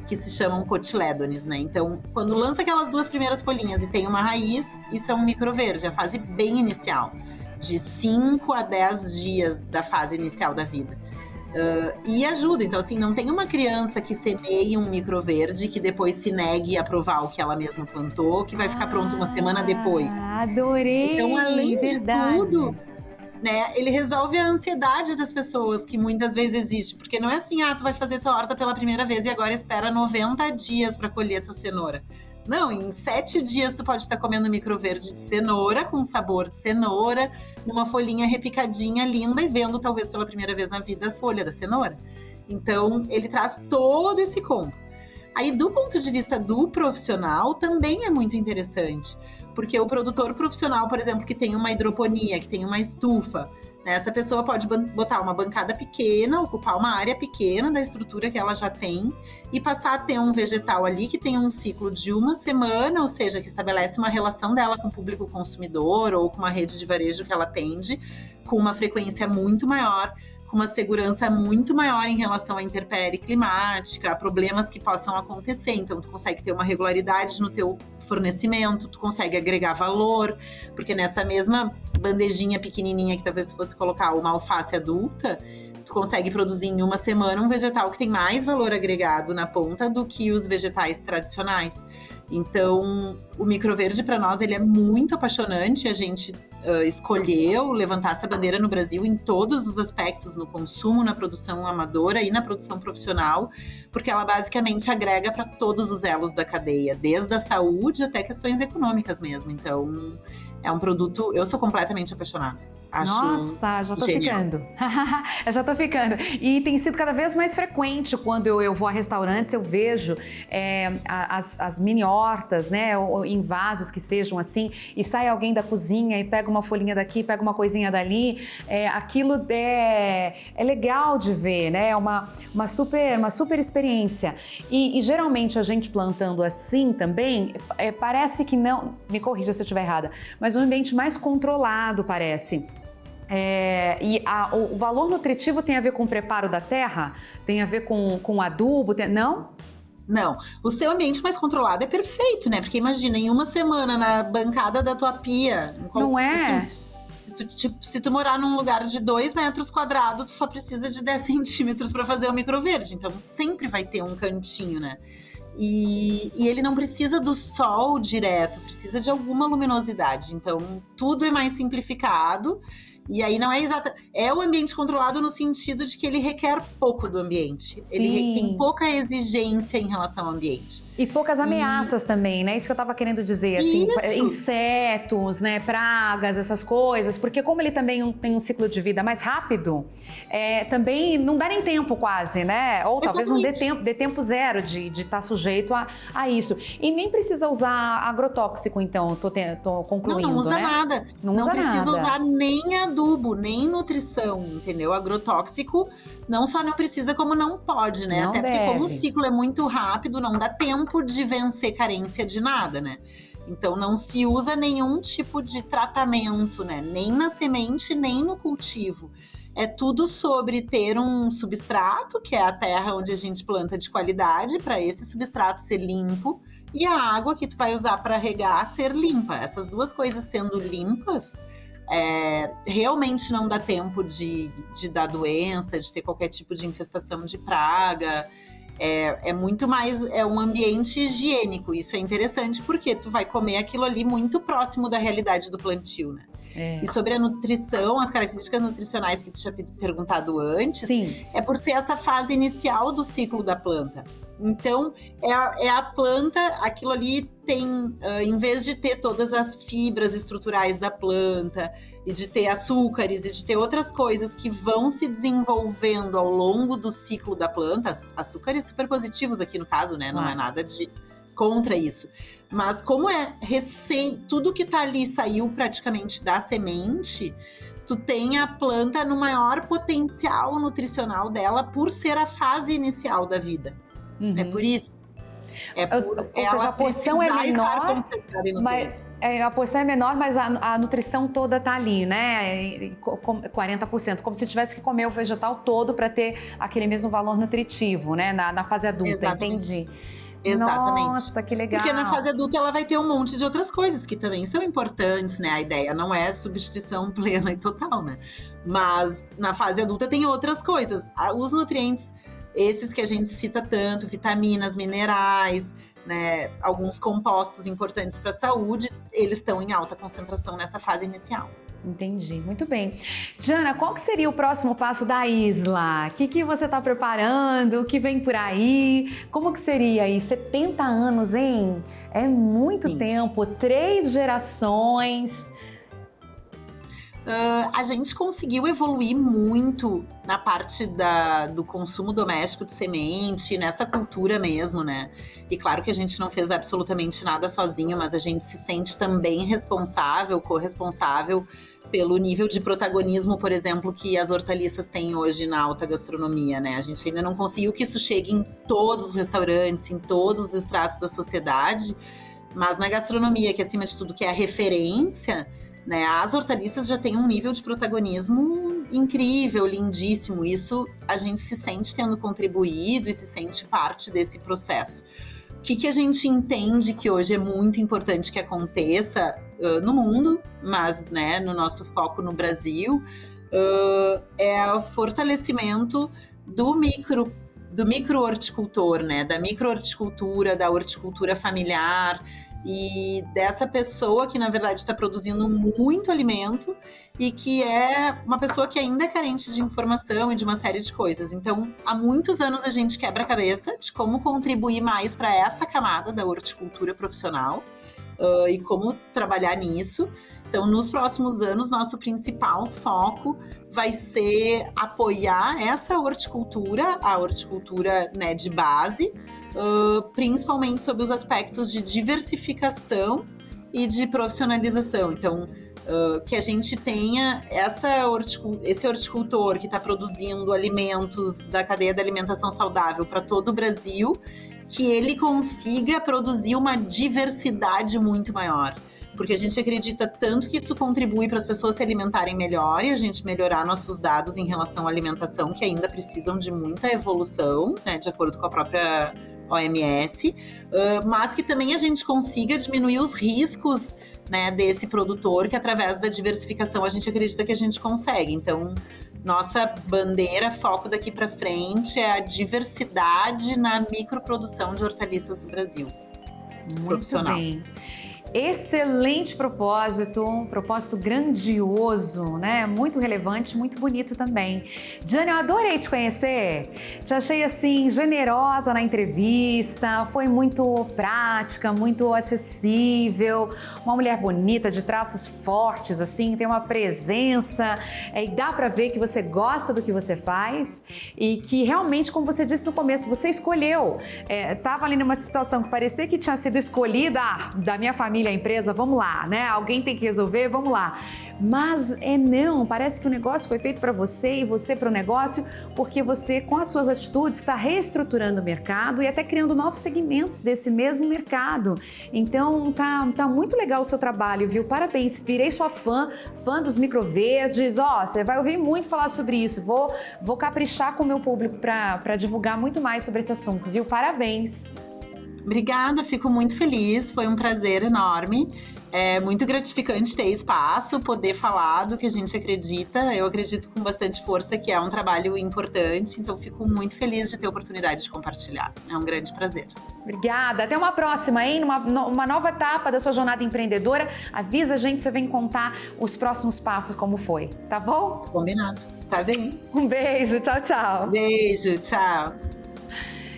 que se chamam cotilédones, né? Então, quando lança aquelas 2 primeiras folhinhas e tem uma raiz, isso é um microverde, a fase bem inicial, de 5 a 10 dias da fase inicial da vida. E ajuda, então assim, não tem uma criança que semeie um microverde que depois se negue a provar o que ela mesma plantou, que vai ficar pronto uma semana depois. Adorei! Então, além verdade. de tudo, né, ele resolve a ansiedade das pessoas, que muitas vezes existe, porque não é assim, tu vai fazer tua horta pela primeira vez e agora espera 90 dias para colher tua cenoura. Não, em 7 dias tu pode estar comendo microverde de cenoura, com sabor de cenoura, numa folhinha repicadinha, linda, e vendo talvez pela primeira vez na vida a folha da cenoura. Então, ele traz todo esse combo. Aí, do ponto de vista do profissional, também é muito interessante, porque o produtor profissional, por exemplo, que tem uma hidroponia, que tem uma estufa, né, essa pessoa pode botar uma bancada pequena, ocupar uma área pequena da estrutura que ela já tem e passar a ter um vegetal ali que tem um ciclo de 1 semana, ou seja, que estabelece uma relação dela com o público consumidor ou com uma rede de varejo que ela atende, com uma frequência muito maior, com uma segurança muito maior em relação à intempérie climática, a problemas que possam acontecer. Então, tu consegue ter uma regularidade no teu fornecimento, tu consegue agregar valor, porque nessa mesma bandejinha pequenininha que talvez tu fosse colocar uma alface adulta, tu consegue produzir em 1 semana um vegetal que tem mais valor agregado na ponta do que os vegetais tradicionais. Então, o microverde para nós ele é muito apaixonante. A gente escolheu levantar essa bandeira no Brasil em todos os aspectos, no consumo, na produção amadora e na produção profissional, porque ela basicamente agrega para todos os elos da cadeia, desde a saúde até questões econômicas mesmo. Então, é um produto, eu sou completamente apaixonada. Acho Nossa, já tô genial. ficando. Eu já tô ficando. E tem sido cada vez mais frequente quando eu vou a restaurantes, eu vejo as mini hortas, né, ou em vasos que sejam assim, e sai alguém da cozinha e pega uma folhinha daqui, pega uma coisinha dali. Aquilo é legal de ver, né? É uma super experiência. E geralmente a gente plantando assim também, parece que não, me corrija se eu estiver errada, mas um ambiente mais controlado parece. O valor nutritivo tem a ver com o preparo da terra? Tem a ver com adubo? Não? Não, o seu ambiente mais controlado é perfeito, né? Porque imagina, em 1 semana na bancada da tua pia... Não é? Assim, se tu morar num lugar de 2 metros quadrados, tu só precisa de 10 centímetros para fazer o microverde. Então, sempre vai ter um cantinho, né? E ele não precisa do sol direto, precisa de alguma luminosidade. Então, tudo é mais simplificado. E aí não é é o ambiente controlado no sentido de que ele requer pouco do ambiente. Sim. Ele tem pouca exigência em relação ao ambiente. E poucas ameaças também, né? Isso que eu tava querendo dizer, assim, Isso. Insetos, né, pragas, essas coisas, porque como ele também tem um ciclo de vida mais rápido, também não dá nem tempo quase, né? Ou talvez não dê tempo zero de estar sujeito a isso. E nem precisa usar agrotóxico, então, tô concluindo, não usa né? nada. Não precisa usar nem adubo, nem nutrição, entendeu? Agrotóxico não só não precisa, como não pode, né? Não Até porque deve. como o ciclo é muito rápido, não dá tempo de vencer carência de nada, né? Então não se usa nenhum tipo de tratamento, né? Nem na semente, nem no cultivo. É tudo sobre ter um substrato, que é a terra onde a gente planta de qualidade, para esse substrato ser limpo, e a água que tu vai usar para regar ser limpa. Essas duas coisas sendo limpas, realmente não dá tempo de dar doença, de ter qualquer tipo de infestação de praga. É muito mais, é um ambiente higiênico. Isso é interessante porque tu vai comer aquilo ali muito próximo da realidade do plantio, né? E sobre a nutrição, as características nutricionais que tu tinha perguntado antes, Sim. é por ser essa fase inicial do ciclo da planta. Então, é a planta, aquilo ali tem, em vez de ter todas as fibras estruturais da planta, e de ter açúcares, e de ter outras coisas que vão se desenvolvendo ao longo do ciclo da planta, açúcares super positivos aqui no caso, né? Não é nada de contra isso. Mas como é tudo que tá ali saiu praticamente da semente, tu tem a planta no maior potencial nutricional dela por ser a fase inicial da vida. É por isso. Ou seja, a porção é menor, mas a porção é menor, mas a nutrição toda tá ali, né? 40%, como se tivesse que comer o vegetal todo para ter aquele mesmo valor nutritivo, né? Na fase adulta, exatamente. Entendi. Exatamente. Nossa, que legal. Porque na fase adulta ela vai ter um monte de outras coisas que também são importantes, né? A ideia não é substituição plena e total, né? Mas na fase adulta tem outras coisas. Os nutrientes, esses que a gente cita tanto, vitaminas, minerais, né? Alguns compostos importantes para a saúde, eles estão em alta concentração nessa fase inicial. Entendi, muito bem. Diana, qual que seria o próximo passo da Isla? O que você está preparando? O que vem por aí? Como que seria aí? 70 anos, hein? É muito tempo, 3 gerações. A gente conseguiu evoluir muito na parte do consumo doméstico de semente, nessa cultura mesmo, né? E claro que a gente não fez absolutamente nada sozinho, mas a gente se sente também responsável, corresponsável pelo nível de protagonismo, por exemplo, que as hortaliças têm hoje na alta gastronomia, né? A gente ainda não conseguiu que isso chegue em todos os restaurantes, em todos os estratos da sociedade, mas na gastronomia, que acima de tudo que é a referência, né, as hortaliças já têm um nível de protagonismo incrível, lindíssimo. Isso a gente se sente tendo contribuído e se sente parte desse processo. O que a gente entende que hoje é muito importante que aconteça no mundo, mas, né, no nosso foco no Brasil, é o fortalecimento do micro horticultor, né, da micro-horticultura, da horticultura familiar, e dessa pessoa que, na verdade, está produzindo muito alimento e que é uma pessoa que ainda é carente de informação e de uma série de coisas. Então, há muitos anos a gente quebra a cabeça de como contribuir mais para essa camada da horticultura profissional e como trabalhar nisso. Então, nos próximos anos, nosso principal foco vai ser apoiar essa horticultura, a horticultura, né, de base, principalmente sobre os aspectos de diversificação e de profissionalização. Então, que a gente tenha esse horticultor que está produzindo alimentos da cadeia da alimentação saudável para todo o Brasil, que ele consiga produzir uma diversidade muito maior. Porque a gente acredita tanto que isso contribui para as pessoas se alimentarem melhor e a gente melhorar nossos dados em relação à alimentação, que ainda precisam de muita evolução, né, de acordo com a própria OMS, mas que também a gente consiga diminuir os riscos, né, desse produtor, que através da diversificação a gente acredita que a gente consegue. Então, nossa bandeira, foco daqui para frente é a diversidade na microprodução de hortaliças do Brasil. Muito profissional. Bem. Excelente propósito, um propósito grandioso, né? Muito relevante, muito bonito também. Diana, eu adorei te conhecer. Te achei, assim, generosa na entrevista, foi muito prática, muito acessível, uma mulher bonita, de traços fortes, assim, tem uma presença, e dá pra ver que você gosta do que você faz e que realmente, como você disse no começo, você escolheu. Tava ali numa situação que parecia que tinha sido escolhida da minha família, a empresa, vamos lá, né? Alguém tem que resolver, vamos lá. Mas não, parece que o negócio foi feito para você e você para o negócio, porque você, com as suas atitudes, está reestruturando o mercado e até criando novos segmentos desse mesmo mercado. Então, tá muito legal o seu trabalho, viu? Parabéns, virei sua fã dos microverdes. Você vai ouvir muito falar sobre isso. Vou caprichar com o meu público para divulgar muito mais sobre esse assunto, viu? Parabéns! Obrigada, fico muito feliz, foi um prazer enorme. É muito gratificante ter espaço, poder falar do que a gente acredita. Eu acredito com bastante força que é um trabalho importante, então fico muito feliz de ter a oportunidade de compartilhar. É um grande prazer. Obrigada, até uma próxima, hein? Uma nova etapa da sua jornada empreendedora. Avisa a gente, você vem contar os próximos passos, como foi, tá bom? Combinado, tá bem. Um beijo, tchau, tchau. Beijo, tchau.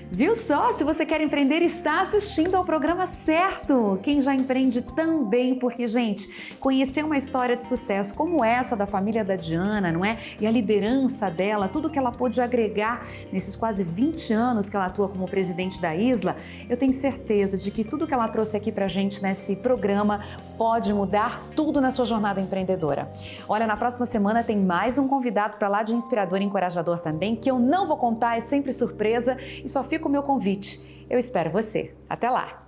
Viu só? Se você quer empreender, está assistindo ao programa certo. Quem já empreende também, porque, gente, conhecer uma história de sucesso como essa da família da Diana, não é? E a liderança dela, tudo que ela pôde agregar nesses quase 20 anos que ela atua como presidente da Isla, eu tenho certeza de que tudo que ela trouxe aqui pra gente nesse programa pode mudar tudo na sua jornada empreendedora. Olha, na próxima semana tem mais um convidado para lá de inspirador e encorajador também, que eu não vou contar, é sempre surpresa e só fica o meu convite. Eu espero você. Até lá!